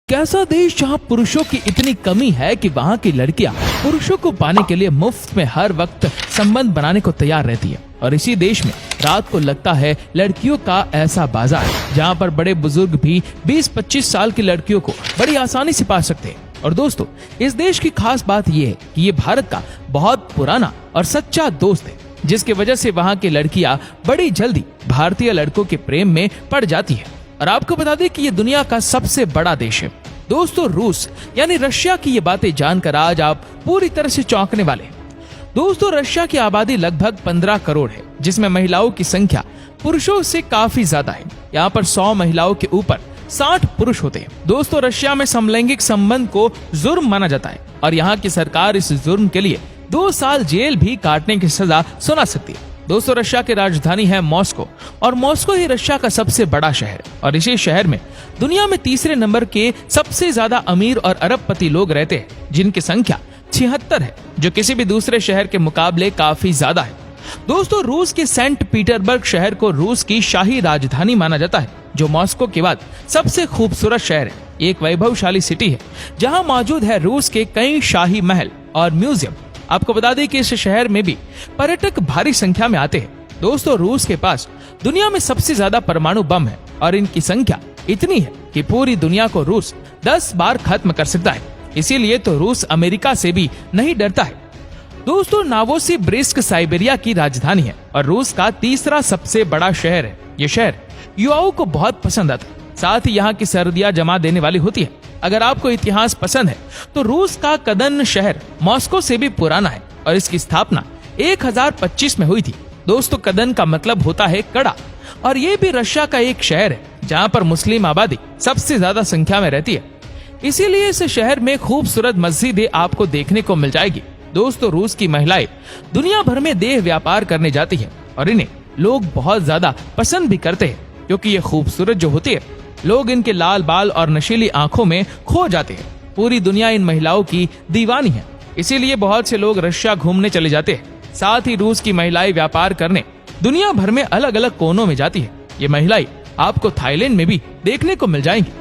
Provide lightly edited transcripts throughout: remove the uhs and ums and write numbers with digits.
कैसा देश जहां पुरुषों की इतनी कमी है कि वहां की लड़कियां पुरुषों को पाने के लिए मुफ्त में हर वक्त संबंध बनाने को तैयार रहती है। और इसी देश में रात को लगता है लड़कियों का ऐसा बाजार जहां पर बड़े बुजुर्ग भी 20-25 साल की लड़कियों को बड़ी आसानी से पा सकते हैं। और दोस्तों, इस देश की खास बात ये है कि ये भारत का बहुत पुराना और सच्चा दोस्त है, जिसकी वजह से वहाँ की लड़कियां बड़ी जल्दी भारतीय लड़कों के प्रेम में पड़ जाती है। और आपको बता दें कि ये दुनिया का सबसे बड़ा देश है दोस्तों, रूस यानी रशिया की ये बातें जानकर आज आप पूरी तरह से चौंकने वाले हैं। दोस्तों, रशिया की आबादी लगभग 15 करोड़ है, जिसमें महिलाओं की संख्या पुरुषों से काफी ज्यादा है। यहाँ पर 100 महिलाओं के ऊपर 60 पुरुष होते हैं। दोस्तों, रशिया में समलैंगिक संबंध को जुर्म माना जाता है और यहाँ की सरकार इस जुर्म के लिए 2 साल जेल भी काटने की सजा सुना सकती है। दोस्तों, रशिया की राजधानी है मॉस्को और मॉस्को ही रशिया का सबसे बड़ा शहर है। और इसी शहर में दुनिया में तीसरे नंबर के सबसे ज्यादा अमीर और अरबपति लोग रहते हैं, जिनकी संख्या 76 है, जो किसी भी दूसरे शहर के मुकाबले काफी ज्यादा है। दोस्तों, रूस के सेंट पीटर्सबर्ग शहर को रूस की शाही राजधानी माना जाता है, जो मॉस्को के बाद सबसे खूबसूरत शहर है। एक वैभवशाली सिटी है जहां मौजूद है रूस के कई शाही महल और म्यूजियम। आपको बता दें कि इस शहर में भी पर्यटक भारी संख्या में आते हैं। दोस्तों, रूस के पास दुनिया में सबसे ज्यादा परमाणु बम है और इनकी संख्या इतनी है कि पूरी दुनिया को रूस 10 बार खत्म कर सकता है। इसीलिए तो रूस अमेरिका से भी नहीं डरता है। दोस्तों, नोवोसिबिर्स्क साइबेरिया की राजधानी है और रूस का तीसरा सबसे बड़ा शहर है। ये शहर युवाओं को बहुत पसंद आता है, साथ ही यहाँ की सर्दियां जमा देने वाली होती है। अगर आपको इतिहास पसंद है तो रूस का कदन शहर मॉस्को से भी पुराना है और इसकी स्थापना 1025 में हुई थी। दोस्तों, कदन का मतलब होता है कड़ा और ये भी रशिया का एक शहर है जहाँ पर मुस्लिम आबादी सबसे ज्यादा संख्या में रहती है। इसीलिए इस शहर में खूबसूरत मस्जिदें आपको देखने को मिल जाएगी। दोस्तों, रूस की महिलाएं दुनिया भर में देह व्यापार करने जाती है और इन्हें लोग बहुत ज्यादा पसंद भी करते हैं, क्योंकि ये खूबसूरत जो होती है, लोग इनके लाल बाल और नशीली आंखों में खो जाते हैं। पूरी दुनिया इन महिलाओं की दीवानी है, इसीलिए बहुत से लोग रशिया घूमने चले जाते हैं। साथ ही रूस की महिलाएं व्यापार करने दुनिया भर में अलग अलग कोनों में जाती है। ये महिलाएं आपको थाईलैंड में भी देखने को मिल जाएंगी।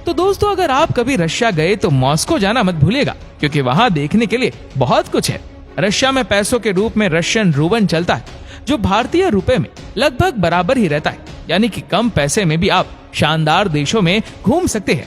तो दोस्तों, अगर आप कभी रशिया गए तो मॉस्को जाना मत भूलिएगा, क्योंकि वहाँ देखने के लिए बहुत कुछ है। रशिया में पैसों के रूप में रशियन रूबल चलता है, जो भारतीय रुपए में लगभग बराबर ही रहता है, यानी कि कम पैसे में भी आप शानदार देशों में घूम सकते हैं।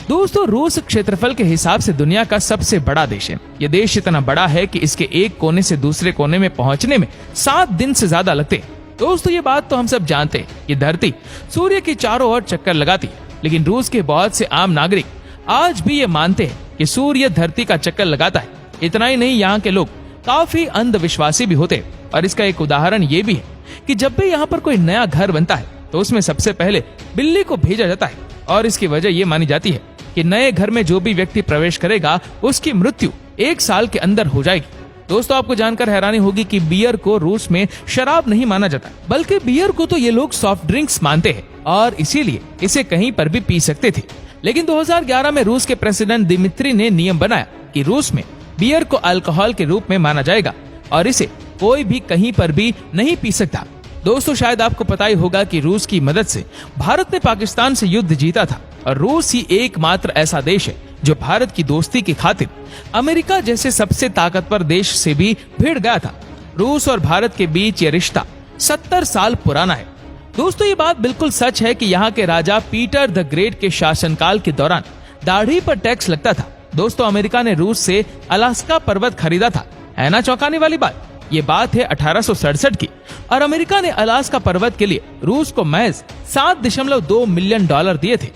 दोस्तों, रूस क्षेत्रफल के हिसाब से दुनिया का सबसे बड़ा देश है। ये देश इतना बड़ा है कि इसके एक कोने से दूसरे कोने में पहुंचने में 7 दिन से ज्यादा लगते हैं। दोस्तों, ये बात तो हम सब जानते हैं कि धरती सूर्य के चारों ओर चक्कर लगाती है, लेकिन रूस के बहुत से आम नागरिक आज भी ये मानते हैं कि सूर्य धरती का चक्कर लगाता है। इतना ही नहीं, यहाँ के लोग काफी अंधविश्वासी भी होते हैं। और इसका एक उदाहरण ये भी है कि जब भी यहाँ पर कोई नया घर बनता है तो उसमें सबसे पहले बिल्ली को भेजा जाता है और इसकी वजह ये मानी जाती है कि नए घर में जो भी व्यक्ति प्रवेश करेगा उसकी मृत्यु 1 साल के अंदर हो जाएगी। दोस्तों, आपको जानकर हैरानी होगी कि बियर को रूस में शराब नहीं माना जाता, बल्कि बियर को तो ये लोग सॉफ्ट ड्रिंक्स मानते हैं और इसीलिए इसे कहीं पर भी पी सकते थे। लेकिन 2011 में रूस के प्रेसिडेंट दिमित्री ने नियम बनाया कि रूस में बियर को अल्कोहल के रूप में माना जाएगा और इसे कोई भी कहीं पर भी नहीं पी सकता। दोस्तों, शायद आपको पता ही होगा कि रूस की मदद से भारत ने पाकिस्तान से युद्ध जीता था और रूस ही एकमात्र ऐसा देश है जो भारत की दोस्ती की खातिर अमेरिका जैसे सबसे ताकतवर देश से भी भिड़ गया था। रूस और भारत के बीच ये रिश्ता 70 साल पुराना है। दोस्तों, ये बात बिल्कुल सच है कि यहाँ के राजा पीटर द ग्रेट के शासनकाल के दौरान दाढ़ी पर टैक्स लगता था। दोस्तों, अमेरिका ने रूस से अलास्का पर्वत खरीदा था, है ना चौंकाने वाली बात। ये बात है 1867 की और अमेरिका ने अलास्का पर्वत के लिए रूस को महज $7.2 मिलियन दिए थे।